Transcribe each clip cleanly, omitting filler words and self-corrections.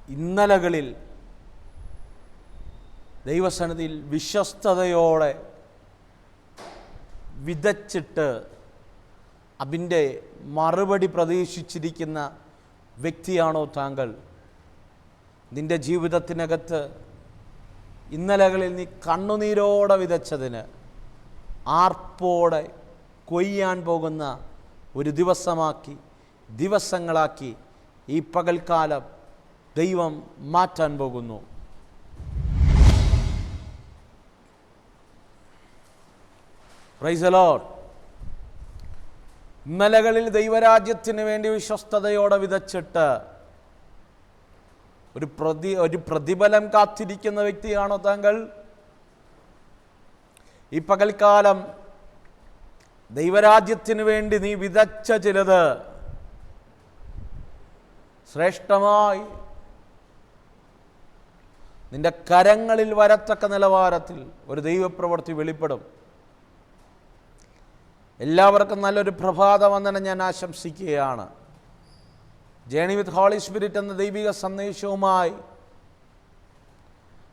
ഇന്നലകളിൽ ദൈവസന്നിധിയിൽ വിശ്വസ്തയോടെ വിതച്ചിട്ട് അതിൻ്റെ മറുപടി പ്രതീക്ഷിച്ചിരിക്കുന്ന വ്യക്തിയാണോ താങ്കൾ? നിൻ്റെ ജീവിതത്തിനകത്ത് ഇന്നലകളിൽ നീ കണ്ണുനീരോടെ വിതച്ചതിന് ആർപ്പോടെ കൊയ്യാൻ പോകുന്ന ഒരു ദിവസങ്ങളാക്കി ഈ പകൽക്കാലം ദൈവം മാറ്റാൻ പോകുന്നു. Praise the Lord. ഇന്നലകളിൽ ദൈവരാജ്യത്തിന് വേണ്ടി വിശ്വസ്തയോടെ വിതച്ചിട്ട് ഒരു പ്രതിഫലം കാത്തിരിക്കുന്ന വ്യക്തിയാണോ താങ്കൾ? ഈ പകൽക്കാലം ദൈവരാജ്യത്തിന് വേണ്ടി നീ വിതച്ച ചിലത് ശ്രേഷ്ഠമായി നിന്റെ കരങ്ങളിൽ വരത്തക്ക നിലവാരത്തിൽ ഒരു ദൈവപ്രവൃത്തി വെളിപ്പെടും. എല്ലാവർക്കും നല്ലൊരു പ്രഭാതവന്ദനം ഞാൻ ആശംസിക്കുകയാണ്. ജേണി വിത്ത് ഹോളി സ്പിരിറ്റ് എന്ന ദൈവിക സന്ദേശവുമായി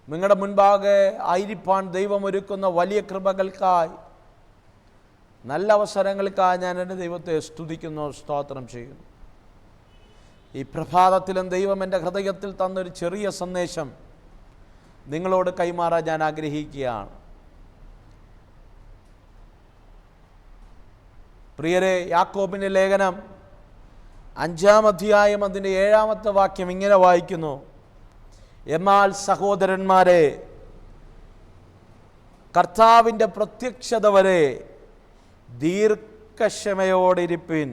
നിങ്ങളുടെ മുൻപാകെ ആയിരിക്കാൻ ദൈവം ഒരുക്കുന്ന വലിയ കൃപകൾക്കായി, നല്ല അവസരങ്ങൾക്കായി ഞാൻ എൻ്റെ ദൈവത്തെ സ്തുതിക്കുന്നു, സ്തോത്രം ചെയ്യുന്നു. ഈ പ്രഭാതത്തിലും ദൈവം എൻ്റെ ഹൃദയത്തിൽ തന്നൊരു ചെറിയ സന്ദേശം നിങ്ങളോട് കൈമാറാൻ ഞാൻ ആഗ്രഹിക്കുകയാണ്. പ്രിയരെ, യാക്കോബിൻ്റെ ലേഖനം 5-ാം അധ്യായം അതിൻ്റെ 7-ാമത്തെ വാക്യം ഇങ്ങനെ വായിക്കുന്നു: എന്നാൽ സഹോദരന്മാരെ, കർത്താവിൻ്റെ പ്രത്യക്ഷത വരെ ദീർഘക്ഷമയോടിരിപ്പിൻ.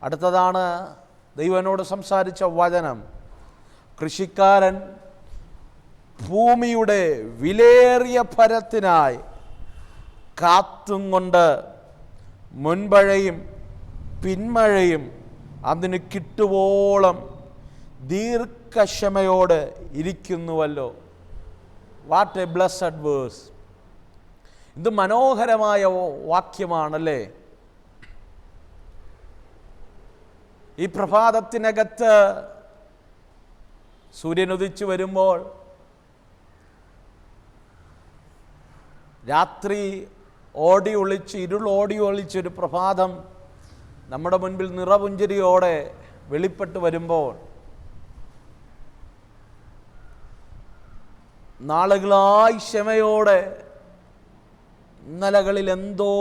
അടുത്തതാണ് ദൈവനോട് സംസാരിച്ച വചനം. കൃഷിക്കാരൻ ഭൂമിയുടെ വിലയേറിയ ഫലത്തിനായി കാത്തും കൊണ്ട് മുൻമഴയും പിന്മഴയും അതിന് കിട്ടുവോളം ദീർഘക്ഷമയോടെ ഇരിക്കുന്നുവല്ലോ. What a blessed verse. ഇത് മനോഹരമായ വാക്യമാണല്ലേ. ഈ പ്രഭാതത്തിനകത്ത് സൂര്യൻ ഉദിച്ചു വരുമ്പോൾ രാത്രി ഇരുൾ ഓടി ഒളിച്ചൊരു പ്രഭാതം നമ്മുടെ മുൻപിൽ നിറപുഞ്ചിരിയോടെ വെളിപ്പെട്ട് വരുമ്പോൾ, നാളുകളായി ക്ഷമയോടെ ഇന്നലകളിൽ എന്തോ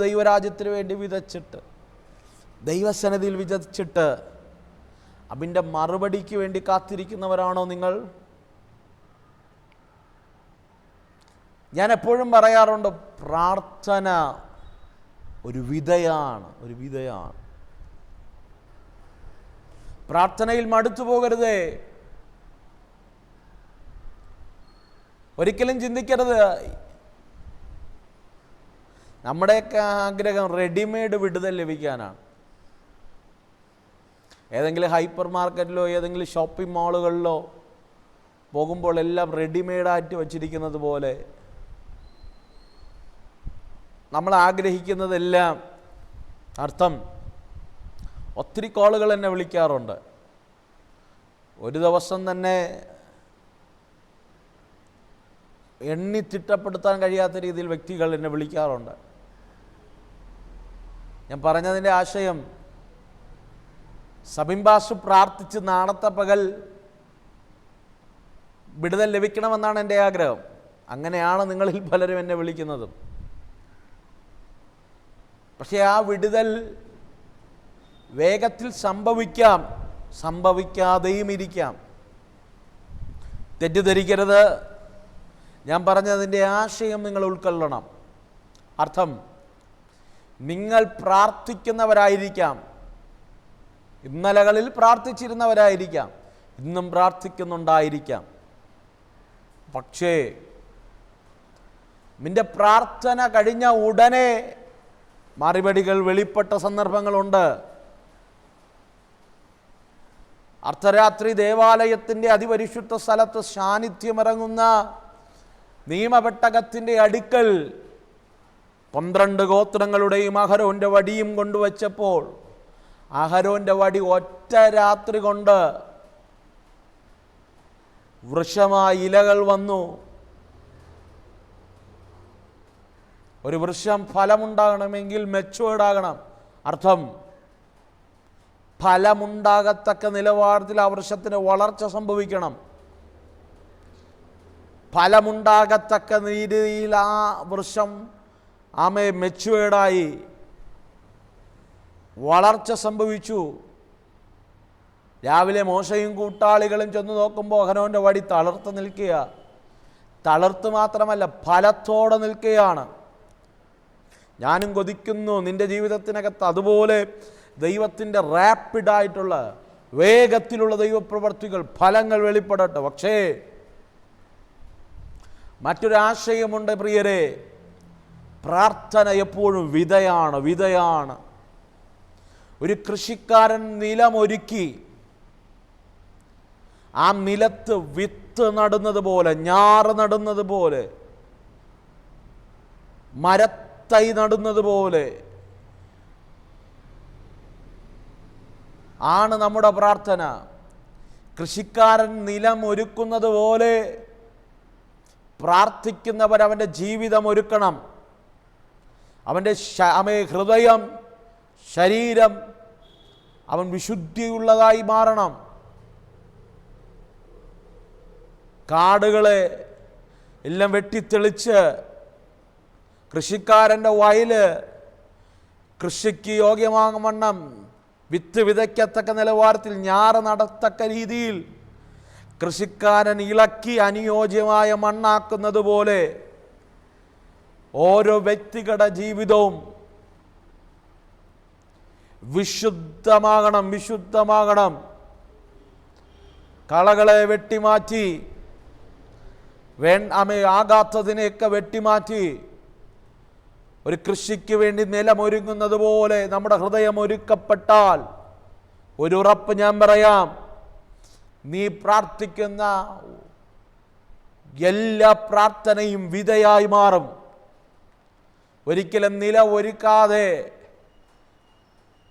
ദൈവരാജ്യത്തിന് വേണ്ടി വിതച്ചിട്ട്, ദൈവസന്നിധിയിൽ വിതച്ചിട്ട് അതിൻ്റെ മറുപടിക്ക് വേണ്ടി കാത്തിരിക്കുന്നവരാണോ നിങ്ങൾ? ഞാൻ എപ്പോഴും പറയാറുണ്ട്, പ്രാർത്ഥന ഒരു വിതയാണ്. പ്രാർത്ഥനയിൽ മടുത്തു പോകരുതേ. ഒരിക്കലും ചിന്തിക്കരുത് നമ്മുടെയൊക്കെ ആഗ്രഹം റെഡിമെയ്ഡ് വിടുതൽ ലഭിക്കാനാണ്. ഏതെങ്കിലും ഹൈപ്പർ മാർക്കറ്റിലോ ഏതെങ്കിലും ഷോപ്പിംഗ് മാളുകളിലോ പോകുമ്പോൾ എല്ലാം റെഡിമെയ്ഡായിട്ട് വച്ചിരിക്കുന്നത് പോലെ നമ്മൾ ആഗ്രഹിക്കുന്നതെല്ലാം അർത്ഥം. ഒത്തിരി കോളുകൾ എന്നെ വിളിക്കാറുണ്ട്. ഒരു ദിവസം തന്നെ എണ്ണി തിട്ടപ്പെടുത്താൻ കഴിയാത്ത രീതിയിൽ വ്യക്തികൾ എന്നെ വിളിക്കാറുണ്ട്. ഞാൻ പറഞ്ഞതിൻ്റെ ആശയം, സബിംബാസു പ്രാർത്ഥിച്ച് നാളത്തെ പകൽ വിടുതൽ ലഭിക്കണമെന്നാണ് എൻ്റെ ആഗ്രഹം. അങ്ങനെയാണ് നിങ്ങളിൽ പലരും എന്നെ വിളിക്കുന്നതും. പക്ഷേ ആ വിടുതൽ വേഗത്തിൽ സംഭവിക്കാം, സംഭവിക്കാതെയും ഇരിക്കാം. തെറ്റിദ്ധരിക്കരുത്. ഞാൻ പറഞ്ഞതിൻ്റെ ആശയം നിങ്ങൾ ഉൾക്കൊള്ളണം. അർത്ഥം, നിങ്ങൾ പ്രാർത്ഥിക്കുന്നവരായിരിക്കാം, ഇന്നലകളിൽ പ്രാർത്ഥിച്ചിരുന്നവരായിരിക്കാം, ഇന്നും പ്രാർത്ഥിക്കുന്നുണ്ടായിരിക്കാം. പക്ഷേ നിന്റെ പ്രാർത്ഥന കഴിഞ്ഞ ഉടനെ മറുപടികൾ വെളിപ്പെട്ട സന്ദർഭങ്ങളുണ്ട്. അർദ്ധരാത്രി ദേവാലയത്തിൻ്റെ അതിപരിശുദ്ധ സ്ഥലത്ത് സാന്നിധ്യമിറങ്ങുന്ന നിയമപെട്ടകത്തിൻ്റെ അടുക്കൽ 12 ഗോത്രങ്ങളുടെയും അഹരോൻ്റെ വടിയും കൊണ്ടുവച്ചപ്പോൾ അഹരോൻ്റെ വടി ഒറ്റ രാത്രി കൊണ്ട് വൃക്ഷമായി ഇലകൾ വന്നു. ഒരു വൃക്ഷം ഫലമുണ്ടാകണമെങ്കിൽ മെച്ചുവേർഡ് ആകണം. അർത്ഥം ഫലമുണ്ടാകത്തക്ക നിലവാരത്തിൽ ആ വൃക്ഷത്തിന് വളർച്ച സംഭവിക്കണം. ഫലമുണ്ടാകത്തക്ക രീതിയിൽ ആ വൃക്ഷം മെച്ചുവേർഡായി വളർച്ച സംഭവിച്ചു. രാവിലെ മോശയും കൂട്ടാളികളും ചെന്ന് നോക്കുമ്പോൾ അഹരോൻ്റെ വടി തളർത്ത് നിൽക്കുക. തളർത്ത് മാത്രമല്ല, ഫലത്തോടെ നിൽക്കുകയാണ്. ഞാനും കൊതിക്കുന്നു നിൻ്റെ ജീവിതത്തിനകത്ത് അതുപോലെ ദൈവത്തിൻ്റെ റാപ്പിഡായിട്ടുള്ള വേഗത്തിലുള്ള ദൈവപ്രവർത്തികൾ, ഫലങ്ങൾ വെളിപ്പെടട്ടെ. പക്ഷേ മറ്റൊരാശയമുണ്ട് പ്രിയരെ, പ്രാർത്ഥന എപ്പോഴും വിതയാണ്. ഒരു കൃഷിക്കാരൻ നിലമൊരുക്കി ആ നിലത്ത് വിത്ത് നടുന്നത് പോലെ, ഞാറ് നടുന്നത് പോലെ, മരത്തൈ നടുന്നത് പോലെ ആണ് നമ്മുടെ പ്രാർത്ഥന. കൃഷിക്കാരൻ നിലം ഒരുക്കുന്നത് പോലെ പ്രാർത്ഥിക്കുന്നവർ അവൻ്റെ ജീവിതം ഒരുക്കണം. അവൻ്റെ ഹൃദയം, ശരീരം അവൻ വിശുദ്ധിയുള്ളതായി മാറണം. കാടുകളെ എല്ലാം വെട്ടിത്തെളിച്ച് കൃഷിക്കാരൻ്റെ വയല് കൃഷിക്ക് യോഗ്യമാകവണ്ണം വിത്ത് വിതയ്ക്കത്തക്ക നിലവാരത്തിൽ ഞാറ് നടത്തക്ക രീതിയിൽ കൃഷിക്കാരൻ ഇളക്കി അനുയോജ്യമായ മണ്ണാക്കുന്നത് പോലെ ഓരോ വ്യക്തികളുടെ ജീവിതവും വിശുദ്ധമാകണം. കളകളെ വെട്ടിമാറ്റി, ആകാത്തതിനെയൊക്കെ വെട്ടിമാറ്റി ഒരു കൃഷിക്ക് വേണ്ടി നിലമൊരുങ്ങുന്നത് പോലെ നമ്മുടെ ഹൃദയം ഒരുക്കപ്പെട്ടാൽ ഒരു ഉറപ്പ് ഞാൻ പറയാം, നീ പ്രാർത്ഥിക്കുന്ന എല്ലാ പ്രാർത്ഥനയും വിതയായി മാറും. ഒരിക്കലും നില ഒരുക്കാതെ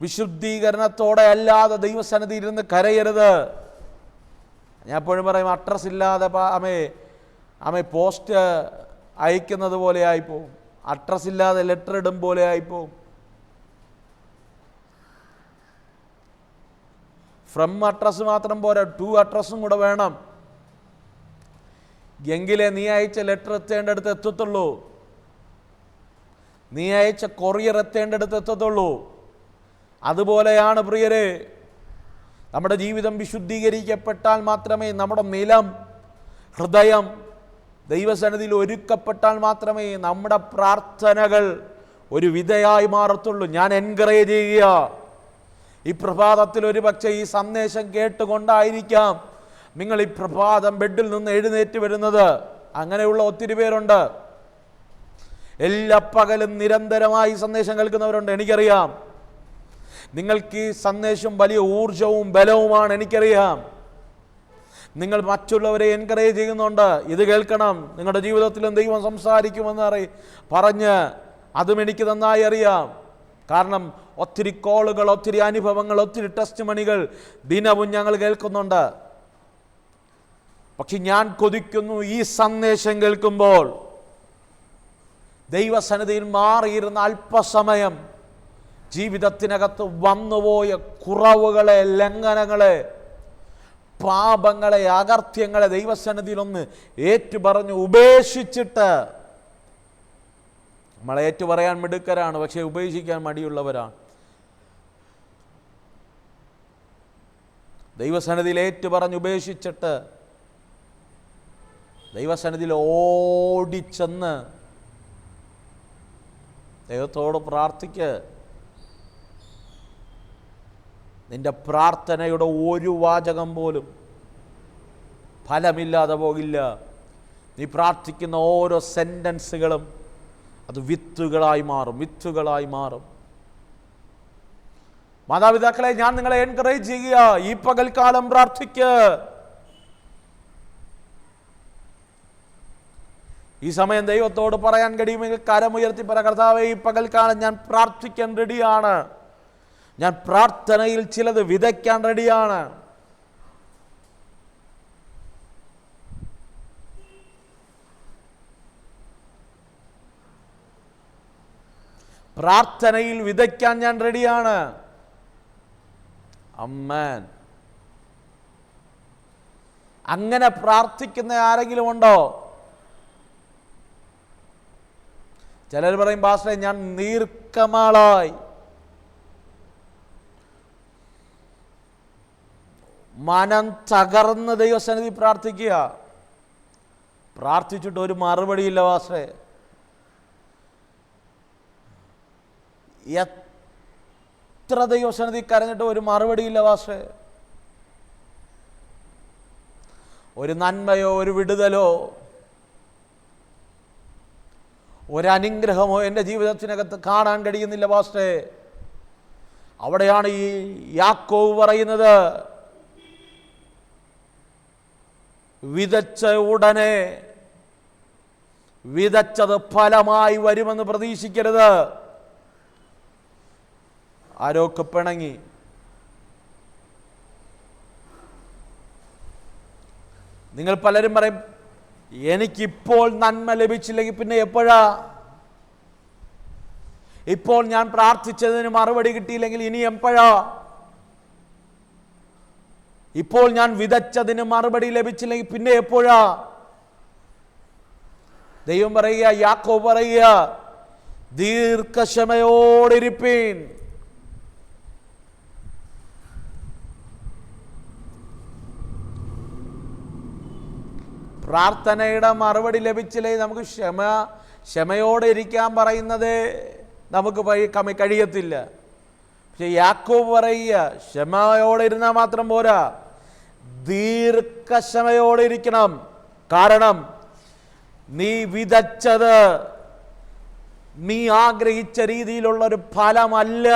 വിശുദ്ധീകരണത്തോടെ അല്ലാതെ ദൈവസന്നിധിയിൽ ഇരുന്ന് കരയരുത്. ഞാൻ എപ്പോഴും പറയും, അഡ്രസ് ഇല്ലാതെ പോസ്റ്റ് അയക്കുന്നത് പോലെ ആയിപ്പോവും, അഡ്രസ് ഇല്ലാതെ ലെറ്റർ ഇടും പോലെ ആയിപ്പോവും. ഫ്രം അഡ്രസ് മാത്രം പോരാ, ടു അഡ്രസ്സും കൂടെ വേണം. എങ്കിലേ നീ അയച്ച ലെറ്റർ എത്തേണ്ടടുത്ത് എത്തത്തുള്ളൂ, നീ അയച്ച കൊറിയർ എത്തേണ്ടടുത്ത് എത്തത്തുള്ളൂ. അതുപോലെയാണ് പ്രിയരെ, നമ്മുടെ ജീവിതം വിശുദ്ധീകരിക്കപ്പെട്ടാൽ മാത്രമേ, നമ്മുടെ നിലം, ഹൃദയം ദൈവസന്നിധിയിൽ ഒരുക്കപ്പെട്ടാൽ മാത്രമേ നമ്മുടെ പ്രാർത്ഥനകൾ ഒരു വിധയായി മാറത്തുള്ളൂ. ഞാൻ എൻകറേജ് ചെയ്യുക, ഈ പ്രഭാതത്തിൽ ഒരു പക്ഷേ ഈ സന്ദേശം കേട്ടുകൊണ്ടായിരിക്കാം നിങ്ങൾ ഈ പ്രഭാതം ബെഡിൽ നിന്ന് എഴുന്നേറ്റ് വരുന്നത്. അങ്ങനെയുള്ള ഒത്തിരി പേരുണ്ട്. എല്ലാ പകലും നിരന്തരമായി സന്ദേശം കേൾക്കുന്നവരുണ്ട്, എനിക്കറിയാം. നിങ്ങൾക്ക് ഈ സന്ദേശം വലിയ ഊർജവും ബലവുമാണ്, എനിക്കറിയാം. നിങ്ങൾ മറ്റുള്ളവരെ എൻകറേജ് ചെയ്യുന്നുണ്ട്, ഇത് കേൾക്കണം, നിങ്ങളുടെ ജീവിതത്തിലും ദൈവം സംസാരിക്കുമെന്ന് പറഞ്ഞ് അതും എനിക്ക് നന്നായി അറിയാം. കാരണം ഒത്തിരി കോളുകൾ, ഒത്തിരി അനുഭവങ്ങൾ, ഒത്തിരി ടെസ്റ്റ് മണികൾ ദിനവും ഞങ്ങൾ കേൾക്കുന്നുണ്ട്. പക്ഷെ ഞാൻ കൊതിക്കുന്നു, ഈ സന്ദേശം കേൾക്കുമ്പോൾ ദൈവസന്നിധിയിൽ മാറിയിരുന്ന അല്പസമയം ജീവിതത്തിനകത്ത് വന്നുപോയ കുറവുകളെ, ലംഘനങ്ങളെ, പാപങ്ങളെ, അകർത്യങ്ങളെ ദൈവസന്നിധിയിൽ ഒന്ന് ഏറ്റുപറഞ്ഞ് ഉപേക്ഷിച്ചിട്ട്, നമ്മളെ ഏറ്റുപറയാൻ മിടുക്കരാണ്, പക്ഷേ ഉപേക്ഷിക്കാൻ മടിയുള്ളവരാണ്. ദൈവസന്നിധിയിൽ ഏറ്റുപറഞ്ഞ് ഉപേക്ഷിച്ചിട്ട് ദൈവസന്നിധിയിൽ ഓടിച്ചെന്ന് ദൈവത്തോട് പ്രാർത്ഥിക്ക്. നിന്റെ പ്രാർത്ഥനയുടെ ഒരു വാചകം പോലും ഫലമില്ലാതെ പോകില്ല. നീ പ്രാർത്ഥിക്കുന്ന ഓരോ സെൻറ്റൻസുകളും അത് വിത്തുകളായി മാറും. മാതാപിതാക്കളെ, ഞാൻ നിങ്ങളെ എൻകറേജ് ചെയ്യുക, ഈ പകൽക്കാലം പ്രാർത്ഥിക്ക്. ഈ സമയം ദൈവത്തോട് പറയാൻ കഴിയുമെങ്കിൽ കരമുയർത്തി പറ, കർത്താവേ, ഈ പകൽക്കാലം ഞാൻ പ്രാർത്ഥിക്കാൻ റെഡിയാണ്, ഞാൻ പ്രാർത്ഥനയിൽ ചിലത് വിതയ്ക്കാൻ റെഡിയാണ്. പ്രാർത്ഥനയിൽ വിതയ്ക്കാൻ ഞാൻ റെഡിയാണ്. ആമേൻ. അങ്ങനെ പ്രാർത്ഥിക്കുന്ന ആരെങ്കിലും ഉണ്ടോ? ചിലർ പറയും, പാസ്റ്ററെ ഞാൻ ദീർഘനാളായി മനം തകർന്ന് ദൈവസന്നിധി പ്രാർത്ഥിക്കുക, പ്രാർത്ഥിച്ചിട്ട് ഒരു മറുപടിയില്ല പാസ്റ്ററെ. എത്ര ദൈവസന്നിധി കരഞ്ഞിട്ട് ഒരു മറുപടിയില്ല പാസ്റ്ററെ. ഒരു നന്മയോ ഒരു വിടുതലോ ഒരനുഗ്രഹമോ എൻ്റെ ജീവിതത്തിനകത്ത് കാണാൻ കഴിയുന്നില്ല പാസ്റ്ററെ. അവിടെയാണ് ഈ യാക്കോബ് പറയുന്നത്, വിതച്ച ഉടനെ വിതച്ചത് ഫലമായി വരുമെന്ന് പ്രതീക്ഷിക്കരുത്. ആരൊക്കെ പിണങ്ങി. നിങ്ങൾ പലരും പറയും, എനിക്കിപ്പോൾ നന്മ ലഭിച്ചില്ലെങ്കിൽ പിന്നെ എപ്പോഴാ? ഇപ്പോൾ ഞാൻ പ്രാർത്ഥിച്ചതിന് മറുപടി കിട്ടിയില്ലെങ്കിൽ ഇനി എപ്പോഴാ? ഇപ്പോൾ ഞാൻ വിതച്ചതിന് മറുപടി ലഭിച്ചില്ലെങ്കിൽ പിന്നെ എപ്പോഴാ? ദൈവം പറയുക, യാക്കോബ് പറയുക, ദീർഘക്ഷമയോടിരിപ്പീൻ. പ്രാർത്ഥനയുടെ മറുപടി ലഭിച്ചില്ലെങ്കിൽ നമുക്ക് ക്ഷമയോടെ ഇരിക്കാൻ പറയുന്നത് നമുക്ക് കഴിയത്തില്ല. പക്ഷെ യാക്കോബ് പറയുക, ക്ഷമയോടെ ഇരുന്നാൽ മാത്രം പോരാ, ദീർഘക്ഷമയോടെ ഇരിക്കണം. കാരണം നീ വിതച്ചത് നീ ആഗ്രഹിച്ച രീതിയിലുള്ള ഒരു ഫലമല്ല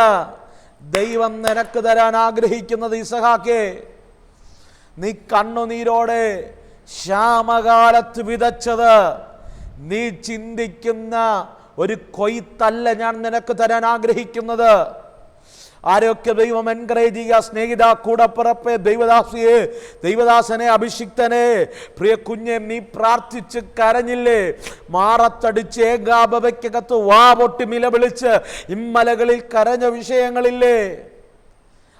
ദൈവം നിനക്ക് തരാൻ ആഗ്രഹിക്കുന്നത്. ഇസഹാക്കേ, നീ കണ്ണുനീരോടെ ക്ഷാമകാലത്ത് വിതച്ചത് നീ ചിന്തിക്കുന്ന ഒരു കൊയ്ത്തല്ല ഞാൻ നിനക്ക് തരാൻ ആഗ്രഹിക്കുന്നത്. ആരൊക്കെ ദൈവം എൻകറേജ് ചെയ്യുക. സ്നേഹിത, കൂടപ്പിറപ്പെ, ദൈവദാസിയെ, ദൈവദാസനെ, അഭിഷിക്തനെ, പ്രിയ കുഞ്ഞെ, നീ പ്രാർത്ഥിച്ച് കരഞ്ഞില്ലേ? മാറത്തടിച്ച് ഏകാബവയ്ക്കകത്ത് വാ പൊട്ടി നിലവിളിച്ച് ഇമ്മലകളിൽ കരഞ്ഞ വിഷയങ്ങളില്ലേ?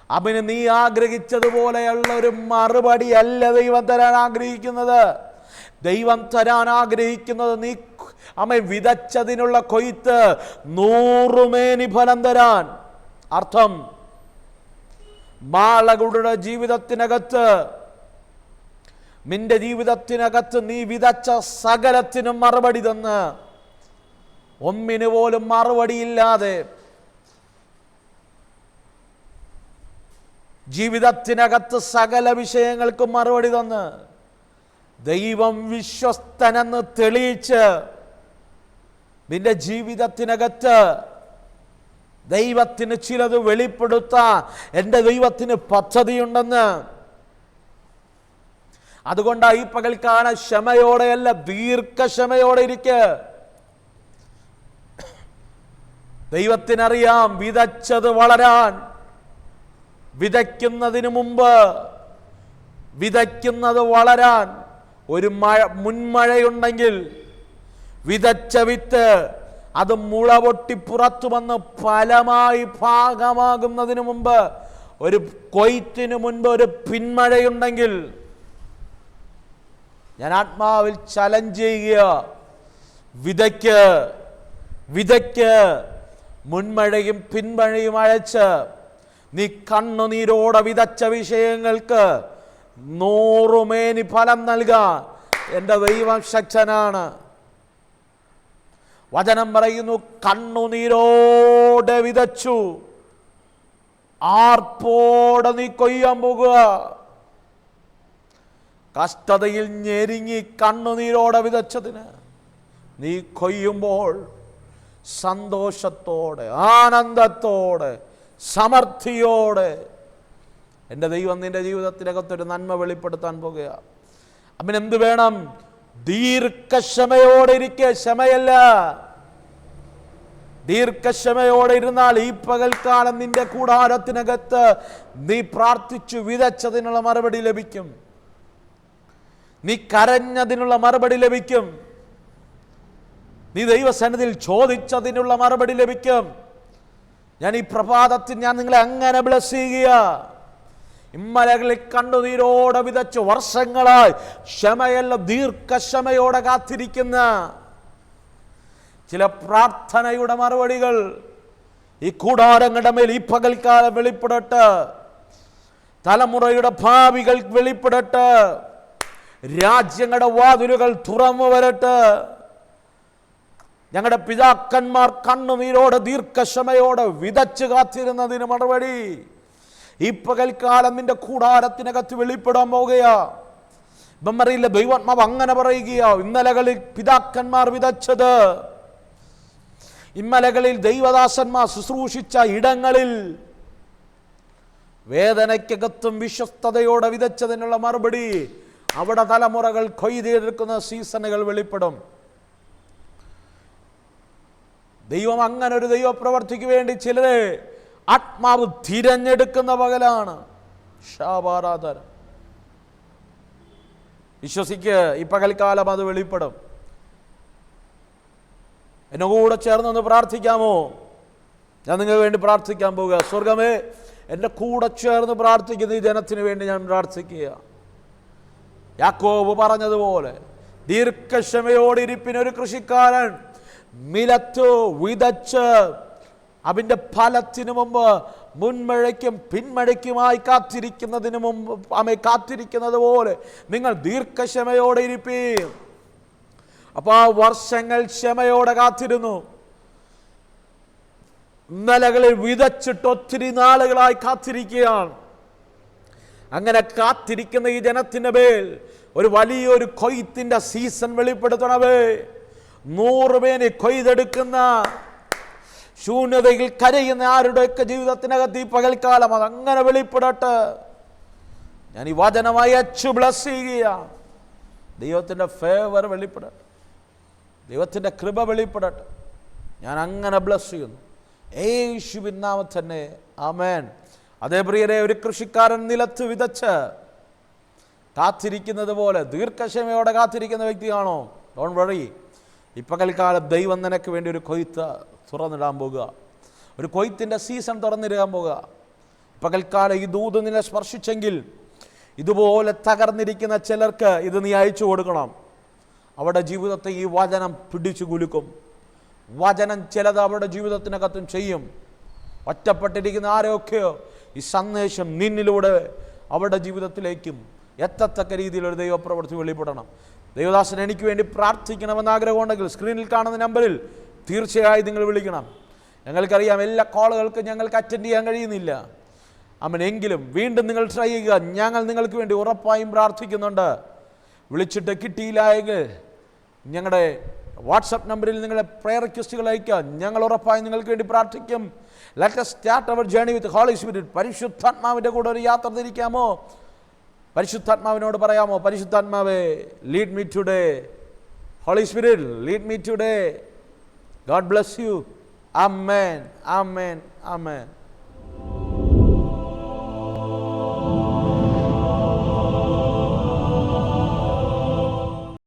അവന് നീ ആഗ്രഹിച്ചതുപോലെയുള്ള ഒരു മറുപടി അല്ല ദൈവം തരാൻ ആഗ്രഹിക്കുന്നത്. ദൈവം തരാൻ ആഗ്രഹിക്കുന്നത് നീ വിതച്ചതിനുള്ള കൊയ്ത്ത് 100 മേനി ഫലം തരാൻ. അർത്ഥം, മാളകളുടെ ജീവിതത്തിനകത്ത്, നിന്റെ ജീവിതത്തിനകത്ത് നീ വിതച്ച സകലത്തിനും മറുപടി തന്ന്, ഒന്നിനു പോലും മറുപടിയില്ലാതെ ജീവിതത്തിനകത്ത് സകല വിഷയങ്ങൾക്കും മറുപടി തന്ന് ദൈവം വിശ്വസ്തനെന്ന് തെളിയിച്ച് നിന്റെ ജീവിതത്തിനകത്ത് ദൈവത്തിന് ചിലത് വെളിപ്പെടുത്താൻ എൻ്റെ ദൈവത്തിന് പദ്ധതിയുണ്ടെന്ന്. അതുകൊണ്ടാണ് ഈ പകൽക്കാലം ക്ഷമയോടെയല്ല, ദീർഘക്ഷമയോടെ ഇരിക്കുക. ദൈവത്തിനറിയാം വിതച്ചത് വളരാൻ. വിതയ്ക്കുന്നതിന് മുമ്പ്, വിതയ്ക്കുന്നത് വളരാൻ ഒരു മുൻമഴയുണ്ടെങ്കിൽ, വിതച്ച വിത്ത് അത് മുള പൊട്ടി പുറത്തു വന്ന് ഫലമായി ഭാഗമാകുന്നതിന് മുമ്പ്, ഒരു കൊയ്ത്തിന് മുൻപ് ഒരു പിന്മഴയുണ്ടെങ്കിൽ, ഞാൻ ആത്മാവിൽ ചലഞ്ച് ചെയ്യുക, വിതയ്ക്ക് മുൻമഴയും പിന്മഴയും അയച്ച് നീ കണ്ണുനീരോടെ വിതച്ച വിഷയങ്ങൾക്ക് 100 മേനി ഫലം നൽകാൻ എൻ്റെ ദൈവം ശക്തനാണ്. വചനം പറയുന്നു, കണ്ണുനീരോടെ വിതച്ചു, ആർപ്പോടെ നീ കൊയ്യാൻ പോകുക. കഷ്ടതയിൽ ഞെരുങ്ങി കണ്ണുനീരോടെ വിതച്ചതിന് നീ കൊയ്യുമ്പോൾ സന്തോഷത്തോടെ, ആനന്ദത്തോടെ, സമൃദ്ധിയോടെ എൻ്റെ ദൈവം നിന്റെ ജീവിതത്തിനകത്തൊരു നന്മ വെളിപ്പെടുത്താൻ പോകുക. അവനെന്ത് വേണം? ദീർഘക്ഷമയോടെ ഇരിക്കുക. ക്ഷമയല്ല, ദീർഘക്ഷമയോടെ ഇരുന്നാൽ ഈ പകൽക്കാലം നിന്റെ കൂടാരത്തിനകത്ത് നീ പ്രാർത്ഥിച്ചു വിതച്ചതിനുള്ള മറുപടി ലഭിക്കും. നീ കരഞ്ഞതിനുള്ള മറുപടി ലഭിക്കും. നീ ദൈവസന്നിധിയിൽ ചോദിച്ചതിനുള്ള മറുപടി ലഭിക്കും. ഞാൻ ഈ പ്രഭാതത്തിൽ ഞാൻ നിങ്ങളെ അങ്ങനെ ബ്ലസ് ചെയ്യുക. ഇമ്മലകളിൽ കണ്ണുനീരോടെ വിതച്ച് വർഷങ്ങളായി ക്ഷമയല്ല ദീർഘക്ഷമയോടെ കാത്തിരിക്കുന്ന ചില പ്രാർത്ഥനയുടെ മറുപടികൾ ഈ കൂടാരങ്ങളുടെ മേൽ ഈ പകൽക്കാലം വെളിപ്പെടട്ടെ. തലമുറയുടെ ഭാവികൾ വെളിപ്പെടട്ടെ. രാജ്യങ്ങളുടെ വാതിലുകൾ തുറന്നു വരട്ടെ. ഞങ്ങളുടെ പിതാക്കന്മാർ കണ്ണുനീരോടെ ദീർഘക്ഷമയോടെ വിതച്ച് കാത്തിരുന്നതിന് മറുപടി ഈ പകൽക്കാലം നിന്റെ കൂടാരത്തിനകത്ത് വെളിപ്പെടാൻ പോകുകയാ. മെമ്മറിയിലെ ദൈവാത്മാവ് അങ്ങനെ പറയുകയാ. ഇന്നലകളിൽ പിതാക്കന്മാർ വിതച്ചത്, ഇന്നലകളിൽ ദൈവദാസന്മാർ ശുശ്രൂഷിച്ച ഇടങ്ങളിൽ വേദനയ്ക്കകത്തും വിശ്വസ്തയോടെ വിതച്ചതിനുള്ള മറുപടി അവിടെ തലമുറകൾ കൊയ്തെടുക്കുന്ന സീസണുകൾ വെളിപ്പെടും. ദൈവം അങ്ങനെ ഒരു ദൈവപ്രവർത്തിക്ക് വേണ്ടി ചിലരെ ആത്മാവ് തിരഞ്ഞെടുക്കുന്ന പകലാണ്. ശാബാരാധന വിശ്വസിക്ക്, ഈ പകൽക്കാലം അത് വെളിപ്പെടും. എന്നെ കൂടെ ചേർന്നൊന്ന് പ്രാർത്ഥിക്കാമോ? ഞാൻ നിങ്ങൾക്ക് വേണ്ടി പ്രാർത്ഥിക്കാൻ പോവുക. സ്വർഗമേ, എൻ്റെ കൂടെ ചേർന്ന് പ്രാർത്ഥിക്കുന്ന ഈ ജനത്തിന് വേണ്ടി ഞാൻ പ്രാർത്ഥിക്കുക. യാക്കോബ് പറഞ്ഞതുപോലെ ദീർഘക്ഷമയോടിരിപ്പിനൊരു കൃഷിക്കാരൻ നിലത്ത് വിതച്ച് അവൻ്റെ ഫലത്തിനു മുമ്പ് മുൻമഴയ്ക്കും പിന്മഴയ്ക്കുമായി കാത്തിരിക്കുന്നതിന് മുമ്പ് കാത്തിരിക്കുന്നത് പോലെ നിങ്ങൾ ദീർഘക്ഷമയോടെ ഇരിപ്പീൻ. അപ്പോൾ ആ വർഷങ്ങൾ ക്ഷമയോടെ കാത്തിരുന്നു. ഇന്നലകളിൽ വിതച്ചിട്ട് ഒത്തിരി നാളുകളായി കാത്തിരിക്കുകയാണ്. അങ്ങനെ കാത്തിരിക്കുന്ന ഈ ജനത്തിൻ്റെ മേൽ ഒരു വലിയൊരു കൊയ്ത്തിന്റെ സീസൺ വെളിപ്പെടുത്തണമേ. 100 പേരെ കൊയ്തെടുക്കുന്ന ശൂന്യതയിൽ കരയുന്ന ആരുടെയൊക്കെ ജീവിതത്തിനകത്ത് ഈ പകൽക്കാലം അതങ്ങനെ വെളിപ്പെടട്ടെ. ഞാൻ ഈ വചനമായി അച്ചു ബ്ലസ് ചെയ്യുകയാണ്. ദൈവത്തിൻ്റെ ഫേവർ വെളിപ്പെടട്ടെ, ദൈവത്തിൻ്റെ കൃപ വെളിപ്പെടട്ടെ. ഞാൻ അങ്ങനെ ബ്ലസ് ചെയ്യുന്നു യേശുവിൻ നാമത്തിൽ തന്നെ, ആമേൻ. അതേ പ്രിയരെ, ഒരു കൃഷിക്കാരൻ നിലത്ത് വിതച്ച് കാത്തിരിക്കുന്നത് പോലെ ദീർഘക്ഷമയോടെ കാത്തിരിക്കുന്ന വ്യക്തിയാണോ? Don't worry. ഈ പകൽക്കാലം ദൈവം നിനക്ക് വേണ്ടി ഒരു കൊയ്ത്ത് തുറന്നിടാൻ പോകുക, ഒരു കൊയ്ത്തിൻ്റെ സീസൺ തുറന്നിടാൻ പോകുക. പകൽക്കാലം ഈ ദൂത് നിന്നെ സ്പർശിച്ചെങ്കിൽ ഇതുപോലെ തകർന്നിരിക്കുന്ന ചിലർക്ക് ഇത് നീ അയച്ചു കൊടുക്കണം. അവരുടെ ജീവിതത്തെ ഈ വചനം പിടിച്ചു കുലുക്കും. വചനം ചിലത് അവരുടെ ജീവിതത്തിനകത്തും ചെയ്യും. ഒറ്റപ്പെട്ടിരിക്കുന്ന ആരെയൊക്കെയോ ഈ സന്ദേശം നിന്നിലൂടെ അവരുടെ ജീവിതത്തിലേക്കും എത്തത്തക്ക രീതിയിലൊരു ദൈവപ്രവൃത്തി വെളിപ്പെടണം. ദൈവദാസൻ എനിക്ക് വേണ്ടി പ്രാർത്ഥിക്കണമെന്ന് ആഗ്രഹമുണ്ടെങ്കിൽ സ്ക്രീനിൽ കാണുന്ന നമ്പറിൽ തീർച്ചയായും നിങ്ങൾ വിളിക്കണം. ഞങ്ങൾക്കറിയാം എല്ലാ കോളുകൾക്കും ഞങ്ങൾക്ക് അറ്റൻഡ് ചെയ്യാൻ കഴിയുന്നില്ല. എങ്കിലും വീണ്ടും നിങ്ങൾ ട്രൈ ചെയ്യുക. ഞങ്ങൾ നിങ്ങൾക്ക് വേണ്ടി ഉറപ്പായും പ്രാർത്ഥിക്കുന്നുണ്ട്. വിളിച്ചിട്ട് കിട്ടിയില്ല എങ്കിൽ ഞങ്ങളുടെ വാട്സപ്പ് നമ്പറിൽ നിങ്ങളെ പ്രയർ റിക്വസ്റ്റുകൾ അയക്കുക. ഞങ്ങൾ ഉറപ്പായും നിങ്ങൾക്ക് വേണ്ടി പ്രാർത്ഥിക്കും. Let us start our journey with Holy Spirit. പരിശുദ്ധാത്മാവിൻ്റെ കൂടെ ഒരു യാത്ര തിരിക്കാമോ? പരിശുദ്ധാത്മാവിനോട് പറയാമോ, പരിശുദ്ധാത്മാവേ, lead me today. Holy spirit, lead me today. God bless you. Amen. Amen. Amen.